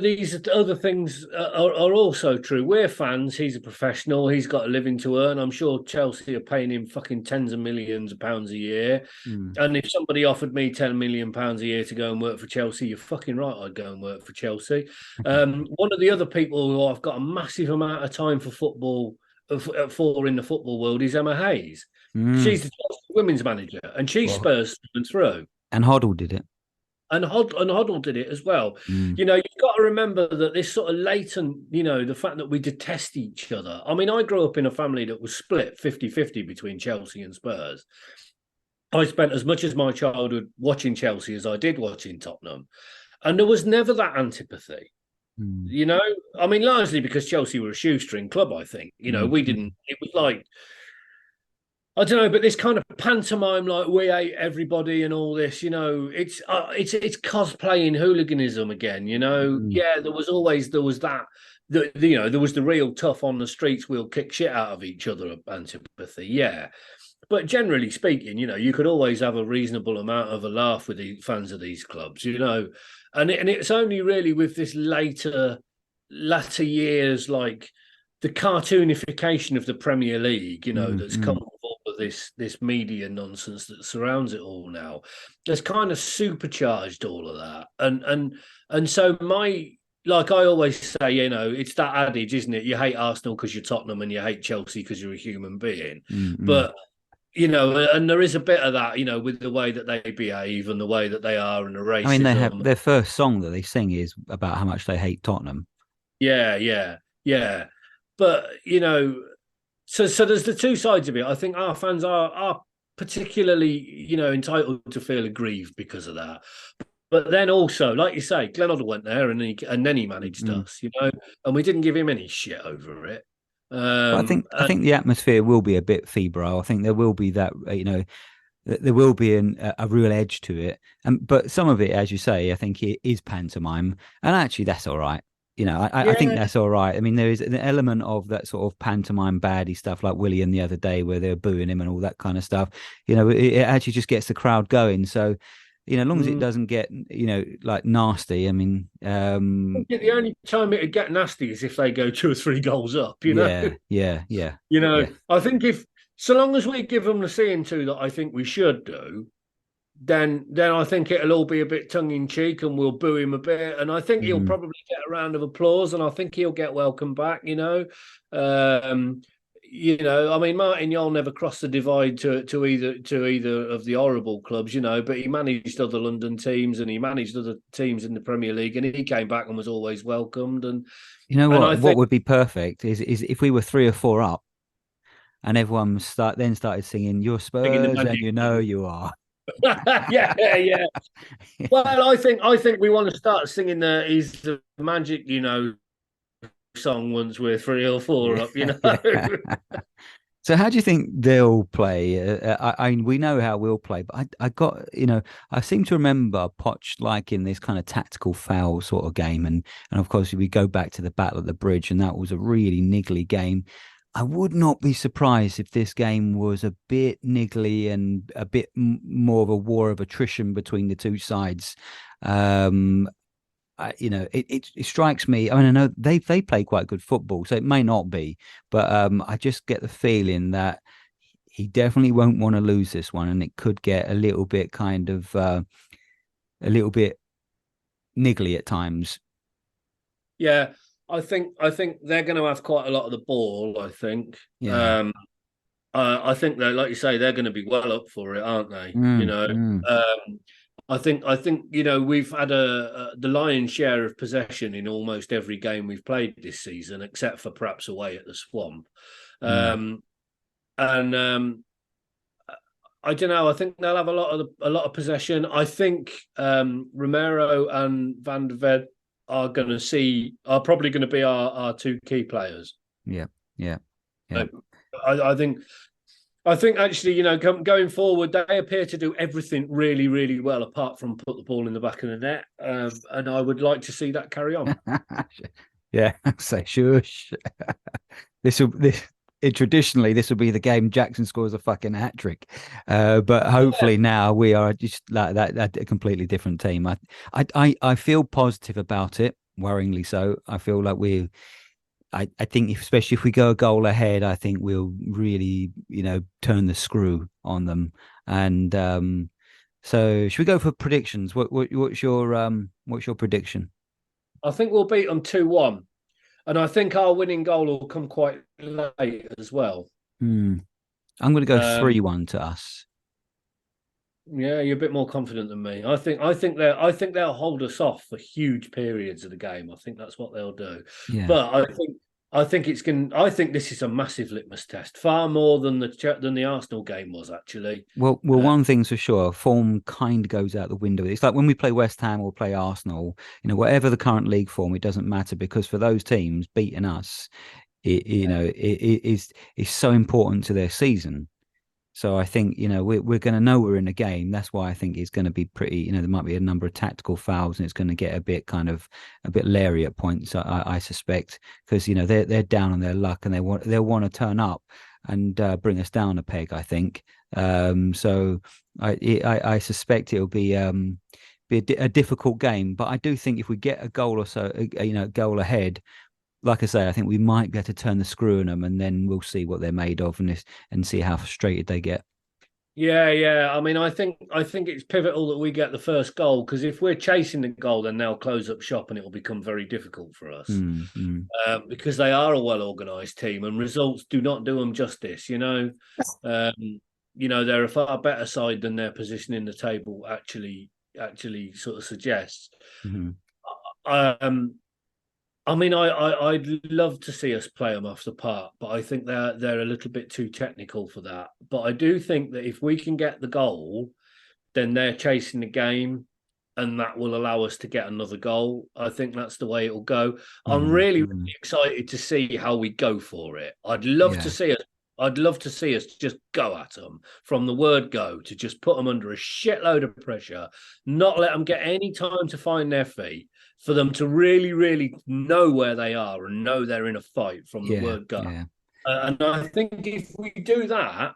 these other things are also true. We're fans. He's a professional. He's got a living to earn. I'm sure Chelsea are paying him fucking tens of millions of pounds a year. And if somebody offered me £10 million a year to go and work for Chelsea, you're fucking right, I'd go and work for Chelsea. One of the other people who I've got a massive amount of time for football for in the football world is Emma Hayes. She's the Chelsea women's manager, and she's Spurs through. And Hoddle did it. And Hoddle did it as well. You've got to remember that this sort of latent, the fact that we detest each other. I mean, I grew up in a family that was split 50-50 between Chelsea and Spurs. I spent as much of my childhood watching Chelsea as I did watching Tottenham. And there was never that antipathy. I mean, largely because Chelsea were a shoestring club, I think. We didn't, it was like, I don't know, but this kind of pantomime, like we hate everybody and all this, it's cosplaying hooliganism again. Yeah, there was that. There was the real tough on the streets, we'll kick shit out of each other antipathy. Yeah, but generally speaking, you could always have a reasonable amount of a laugh with the fans of these clubs, and it's only really with this latter years, like the cartoonification of the Premier League, that's come with all of this media nonsense that surrounds it all now. That's kind of supercharged all of that. And so like I always say, it's that adage, isn't it? You hate Arsenal because you're Tottenham and you hate Chelsea because you're a human being. But, and there is a bit of that, with the way that they behave and the way that they are and the racism. I mean, they have their first song that they sing is about how much they hate Tottenham. Yeah. But, so there's the two sides of it. I think our fans are particularly, entitled to feel aggrieved because of that. But then also, like you say, Glenn Hoddle went there and then he managed us, and we didn't give him any shit over it. I think the atmosphere will be a bit febrile. I think there will be that, there will be a real edge to it. But some of it, as you say, I think it is pantomime, and actually that's all right. I think that's all right. I mean, there is an element of that sort of pantomime baddie stuff, like William the other day, where they're booing him and all that kind of stuff. It actually just gets the crowd going. So, as long as it doesn't get, like nasty. I mean, the only time it would get nasty is if they go 2 or 3 goals up. Yeah. I think so long as we give them the seeing to that, I think we should do. Then I think it'll all be a bit tongue-in-cheek and we'll boo him a bit. And I think he'll probably get a round of applause and I think he'll get welcome back, I mean, Martin Yole never crossed the divide to either of the horrible clubs, but he managed other London teams and he managed other teams in the Premier League and he came back and was always welcomed. And what would be perfect is if we were 3 or 4 up and everyone started singing "You're Spurs" and you are. yeah. Well, I think we want to start singing he's the magic, song once we're 3 or 4 up, So how do you think they'll play? We know how we'll play, but I seem to remember Poch liking this kind of tactical foul sort of game, and of course we go back to the Battle at the Bridge, and that was a really niggly game. I would not be surprised if this game was a bit niggly and a bit more of a war of attrition between the two sides. It strikes me. I mean, I know they play quite good football, so it may not be, but I just get the feeling that he definitely won't want to lose this one, and it could get a little bit a little bit niggly at times. Yeah. I think they're going to have quite a lot of the ball. I think, yeah. I think that, like you say, they're going to be well up for it, aren't they? Mm, mm. I think we've had the lion's share of possession in almost every game we've played this season, except for perhaps away at the Swamp. And I don't know. I think they'll have a lot of possession. I think Romero and Van der Vet are probably going to be our two key players. Yeah. I think actually, going forward, they appear to do everything really, really well, apart from put the ball in the back of the net. And I would like to see that carry on. Yeah, say shush. Traditionally, this will be the game Jackson scores a fucking hat trick. But hopefully now we are just like that a completely different team. I feel positive about it, worryingly so. I feel like I think especially if we go a goal ahead, I think we'll really, turn the screw on them. And so should we go for predictions? What's your prediction? I think we'll beat them 2-1. And I think our winning goal will come quite late as well. I'm going to go 3-1 to us. Yeah, you're a bit more confident than me. I think they'll hold us off for huge periods of the game. I think that's what they'll do. Yeah. But I think this is a massive litmus test, far more than the Arsenal game was actually. Well, one thing's for sure, form kind of goes out the window. It's like when we play West Ham or play Arsenal, whatever the current league form, it doesn't matter, because for those teams beating us, it is so important to their season. So I think, we're going to know we're in a game. That's why I think it's going to be pretty, there might be a number of tactical fouls and it's going to get a bit leery at points, I suspect, because, they're down on their luck and they'll want to turn up and bring us down a peg, I think. So I suspect it'll be a difficult game. But I do think if we get a goal or so, goal ahead, like I say, I think we might be able to turn the screw on them, and then we'll see what they're made of and see how frustrated they get. Yeah. I mean, I think it's pivotal that we get the first goal, because if we're chasing the goal, then they'll close up shop and it will become very difficult for us. Because they are a well-organised team and results do not do them justice. They're a far better side than their position in the table actually sort of suggests. I mean, I'd love to see us play them off the park, but I think they're a little bit too technical for that. But I do think that if we can get the goal, then they're chasing the game, and that will allow us to get another goal. I think that's the way it'll go. I'm really, really excited to see how we go for it. I'd love to see us just go at them from the word go, to just put them under a shitload of pressure, not let them get any time to find their feet, for them to really, really know where they are and know they're in a fight from the word go. Yeah. And I think if we do that,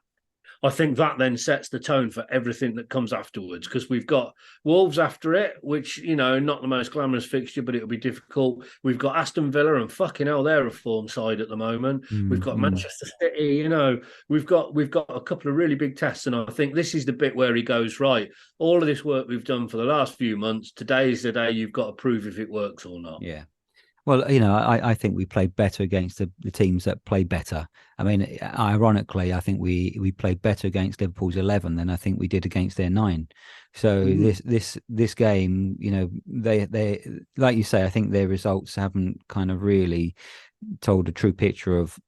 I think that then sets the tone for everything that comes afterwards, because we've got Wolves after it, which, not the most glamorous fixture, but it'll be difficult. We've got Aston Villa, and fucking hell, they're a form side at the moment. We've got Manchester City, we've got a couple of really big tests, and I think this is the bit where he goes, right, all of this work we've done for the last few months, today is the day you've got to prove if it works or not. Yeah. Well, I think we played better against the teams that play better. I mean, ironically, I think we played better against Liverpool's 11 than I think we did against their 9. So this game, they like you say, I think their results haven't kind of really told a true picture of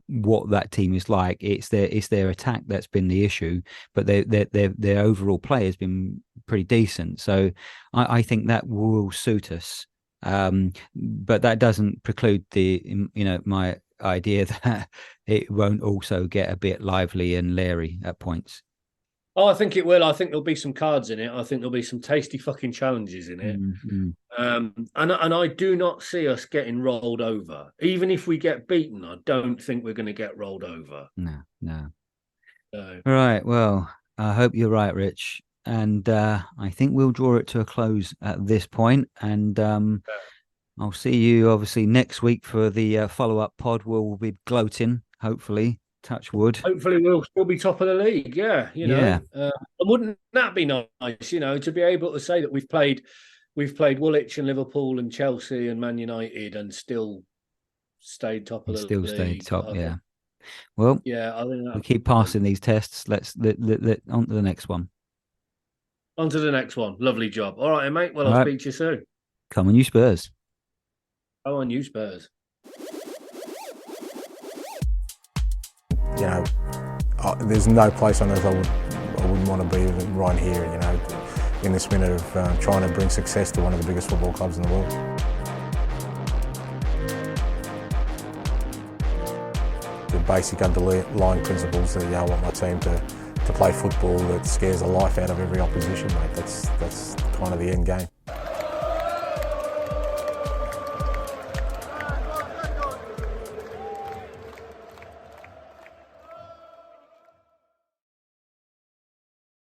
what that team is like. It's their attack that's been the issue, but their overall play has been pretty decent. So I think that will suit us. But that doesn't preclude my idea that it won't also get a bit lively and leery at points. Oh, I think it will. I think there'll be some cards in it. I think there'll be some tasty fucking challenges in it. And I do not see us getting rolled over. Even if we get beaten, I don't think we're going to get rolled over. No. All right. Well, I hope you're right, Rich. And I think we'll draw it to a close at this point. And I'll see you obviously next week for the follow-up pod. We'll be gloating, hopefully. Touch wood. Hopefully we'll still be top of the league. Yeah, and wouldn't that be nice? To be able to say that we've played Woolwich and Liverpool and Chelsea and Man United and still stayed top of the league. Still stayed top. Yeah. Well, yeah, I think we keep passing these tests. Let's let on to the next one. On to the next one. Lovely job. All right, mate. Well, I'll speak to you soon. Come on, you Spurs. Come on, you Spurs. You know, there's no place on earth I wouldn't want to be than right here. You know, in this minute of trying to bring success to one of the biggest football clubs in the world. The basic underlying principles that I want my team to play football that scares the life out of every opposition, mate. That's kind of the end game.